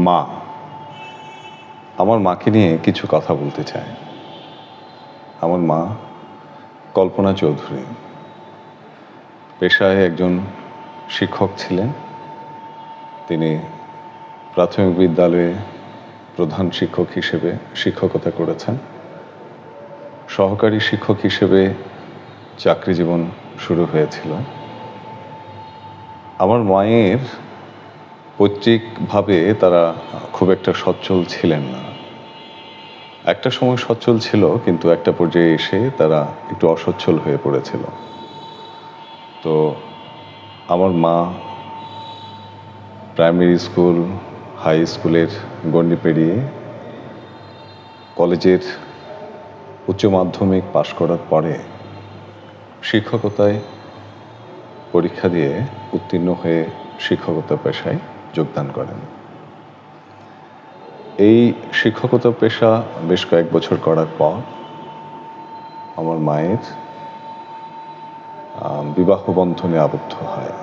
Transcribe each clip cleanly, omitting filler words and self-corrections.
মা, আমার মাকে নিয়ে কিছু কথা বলতে চাই। আমার মা কল্পনা চৌধুরী পেশায় একজন শিক্ষক ছিলেন। তিনি প্রাথমিক বিদ্যালয়ে প্রধান শিক্ষক হিসেবে শিক্ষকতা করেছেন। সহকারী শিক্ষক হিসেবে চাকরি জীবন শুরু হয়েছিল। আমার মায়ের পৈতৃকভাবে তারা খুব একটা সচ্ছল ছিলেন না। একটা সময় সচ্ছল ছিল, কিন্তু একটা পর্যায়ে এসে তারা একটু অসচ্ছল হয়ে পড়েছিল। তো আমার মা প্রাইমারি স্কুল, হাই স্কুলের গণ্ডি পেরিয়ে কলেজের উচ্চ মাধ্যমিক পাশ করার পরে শিক্ষকতায় পরীক্ষা দিয়ে উত্তীর্ণ হয়ে শিক্ষকতা পেশায় যোগদান করেন। এই শিক্ষকতা পেশা বেশ কয়েক বছর করার পর আমার মায়ের বিবাহ বন্ধনে আবদ্ধ হয়।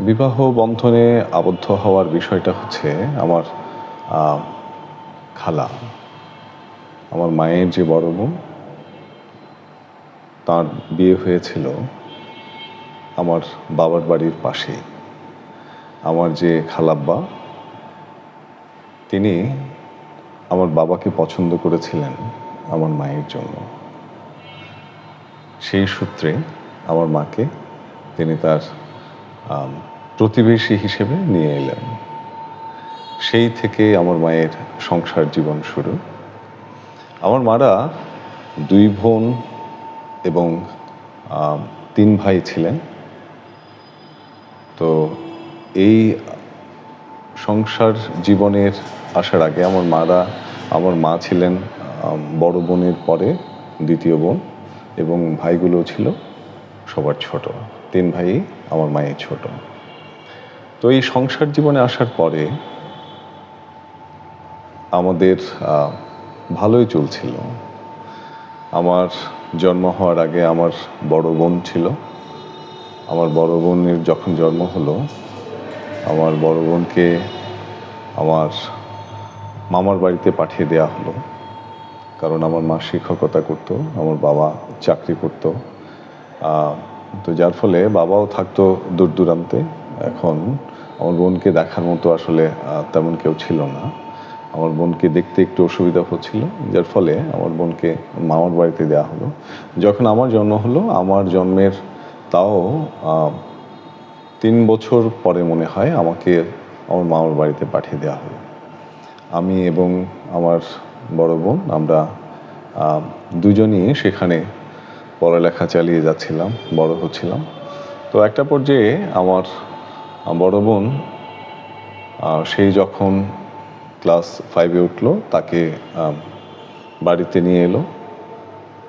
বিবাহ বন্ধনে আবদ্ধ হওয়ার বিষয়টা হচ্ছে আমার খালা, আমার মায়ের যে বড় বোন, তার বিয়ে হয়েছিল আমার বাবার বাড়ির পাশেই। আমার যে খালাব্বা, তিনি আমার বাবাকে পছন্দ করেছিলেন আমার মায়ের জন্য। সেই সূত্রে আমার মাকে তিনি তার প্রতিবেশী হিসেবে নিয়ে এলেন। সেই থেকে আমার মায়ের সংসার জীবন শুরু। আমার মারা 2 বোন এবং 3 ভাই ছিলেন। তো এই সংসার জীবনের আসার আগে আমার মা ছিলেন বড় বোনের পরে দ্বিতীয় বোন, এবং ভাইগুলো ছিল সবার ছোট। 3 ভাই আমার মায়ের ছোট। তো এই সংসার জীবনে আসার পরে আমাদের ভালোই চলছিল। আমার জন্ম হওয়ার আগে আমার বড় বোন ছিল। আমার বড় বোনের যখন জন্ম হলো, আমার বড় বোনকে আমার মামার বাড়িতে পাঠিয়ে দেওয়া হলো। কারণ আমার মা শিক্ষকতা করতো, আমার বাবা চাকরি করতো। তো যার ফলে বাবাও থাকতো দূর দূরান্তে। এখন আমার বোনকে দেখার মতো আসলে তেমন কেউ ছিল না। আমার বোনকে দেখতে একটু অসুবিধা হচ্ছিল, যার ফলে আমার বোনকে মামার বাড়িতে দেওয়া হলো। যখন আমার জন্ম হলো, আমার জন্মের তাও 3 বছর পরে মনে হয় আমাকে আমার মামার বাড়িতে পাঠিয়ে দেওয়া হলো। আমি এবং আমার বড় বোন, আমরা দুজনই সেখানে পড়ালেখা চালিয়ে যাচ্ছিলাম, বড় হচ্ছিলাম। তো একটা পর্যায়ে আমার বড় বোন সেই যখন ক্লাস 5-এ উঠলো, তাকে বাড়িতে নিয়ে এলো।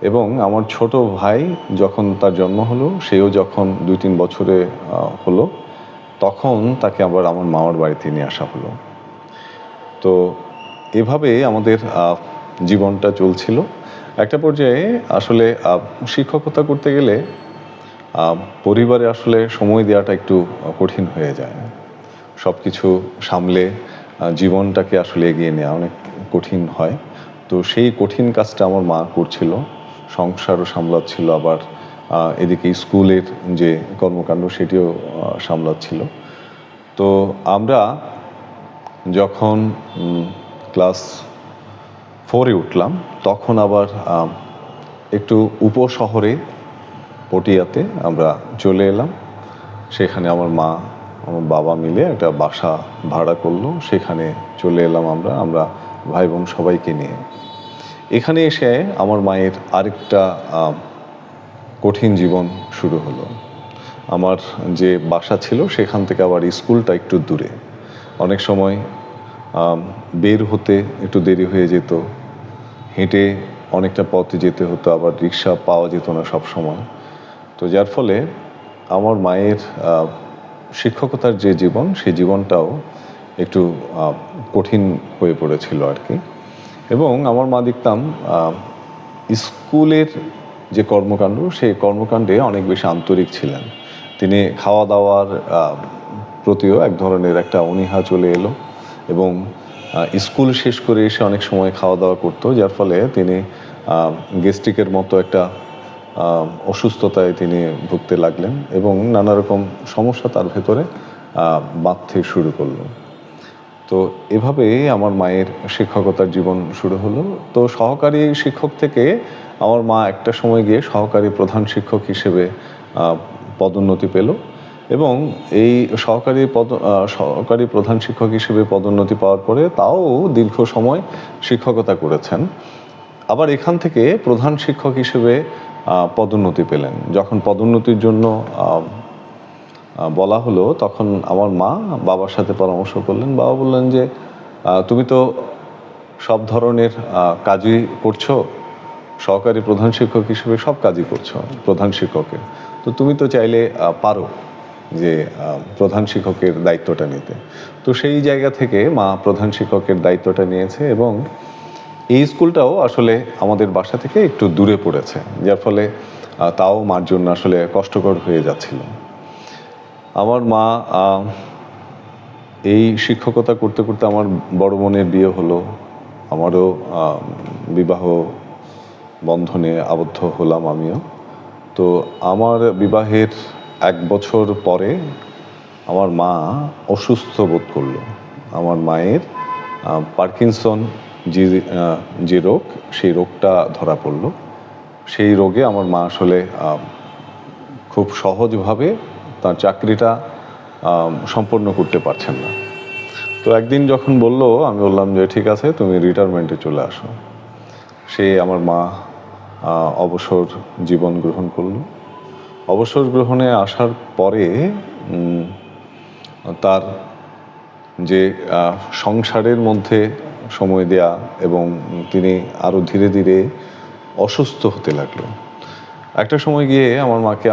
এবং আমার ছোট ভাই যখন তার জন্ম হলো, সেও যখন 2-3 বছরে হলো, তখন তাকে আবার আমার মামার বাড়িতে নিয়ে আসা হলো। তো এভাবে আমাদের জীবনটা চলছিল। একটা পর্যায়ে আসলে শিক্ষকতা করতে গেলে পরিবারে আসলে সময় দেওয়াটা একটু কঠিন হয়ে যায়। সব কিছু সামলে জীবনটাকে আসলে এগিয়ে নেওয়া অনেক কঠিন হয়। তো সেই কঠিন কাজটা আমার মা করছিল, সংসারও সামলাচ্ছিল, আবার এদিকে স্কুলের যে কর্মকাণ্ড সেটিও সামলাচ্ছিল। তো আমরা যখন ক্লাস 4-এ উঠলাম, তখন আবার একটু উপশহরে পটিয়াতে আমরা চলে এলাম। সেখানে আমার মা, আমার বাবা মিলে একটা বাসা ভাড়া করলো। সেখানে চলে এলাম আমরা ভাই বোন সবাইকে নিয়ে। এখানে এসে আমার মায়ের আরেকটা কঠিন জীবন শুরু হলো। আমার যে বাসা ছিল সেখান থেকে আবার স্কুলটা একটু দূরে। অনেক সময় বের হতে একটু দেরি হয়ে যেত, হেঁটে অনেকটা পথে যেতে হতো, আবার রিক্সা পাওয়া যেত না সব সময়। তো যার ফলে আমার মায়ের শিক্ষকতার যে জীবন, সেই জীবনটাও একটু কঠিন হয়ে পড়েছিল আর কি। এবং আমার মা দেখতাম স্কুলের যে কর্মকাণ্ড, সেই কর্মকাণ্ডে অনেক বেশি আন্তরিক ছিলেন। তিনি খাওয়া দাওয়ার প্রতিও এক ধরনের একটা অনীহা চলে এলো এবং স্কুল শেষ করে এসে অনেক সময় খাওয়া দাওয়া করতো, যার ফলে তিনি গ্যাস্ট্রিকের মতো একটা অসুস্থতায় তিনি ভুগতে লাগলেন এবং নানা রকম সমস্যা তার ভেতরে বাঁধতে শুরু করলো। তো এভাবেই আমার মায়ের শিক্ষকতার জীবন শুরু হলো। তো সহকারী শিক্ষক থেকে আমার মা একটা সময় গিয়ে সহকারী প্রধান শিক্ষক হিসেবে পদোন্নতি পেল এবং এই সহকারী প্রধান শিক্ষক হিসেবে পদোন্নতি পাওয়ার পরে তাও দীর্ঘ সময় শিক্ষকতা করেছেন। আবার এখান থেকে প্রধান শিক্ষক হিসেবে পদোন্নতি পেলেন। যখন পদোন্নতির জন্য বলা হলো তখন আমার মা বাবার সাথে পরামর্শ করলেন। বাবা বললেন যে তুমি তো সব ধরনের কাজই করছো, সহকারী প্রধান শিক্ষক হিসেবে সব কাজই করছো প্রধান শিক্ষকের, তো তুমি তো চাইলে পারো যে প্রধান শিক্ষকের দায়িত্বটা নিতে। তো সেই জায়গা থেকে মা প্রধান শিক্ষকের দায়িত্বটা নিয়েছে এবং এই স্কুলটাও আসলে আমাদের বাসা থেকে একটু দূরে পড়েছে, যার ফলে তাও মার জন্য আসলে কষ্টকর হয়ে যাচ্ছিল। আমার মা এই শিক্ষকতা করতে করতে আমার বড় বোনের বিয়ে হলো, আমারও বিবাহ বন্ধনে আবদ্ধ হলাম আমিও। তো আমার বিবাহের 1 বছর পরে আমার মা অসুস্থ বোধ করলো। আমার মায়ের পার্কিনসন যে রোগ, সেই রোগটা ধরা পড়লো। সেই রোগে আমার মা আসলে খুব সহজভাবে তার চাকরিটা সম্পন্ন করতে পারছেন না। তো একদিন যখন বলল, আমি বললাম যে ঠিক আছে, তুমি রিটায়ারমেন্টে চলে আসো। সে আমার মা অবসর জীবন গ্রহণ করলো। অবসর গ্রহণে আসার পরে তার যে সংসারের মধ্যে সময় দেয়া এবং তিনি আরও ধীরে ধীরে অসুস্থ হতে লাগলো। একটা সময় গিয়ে আমার মাকে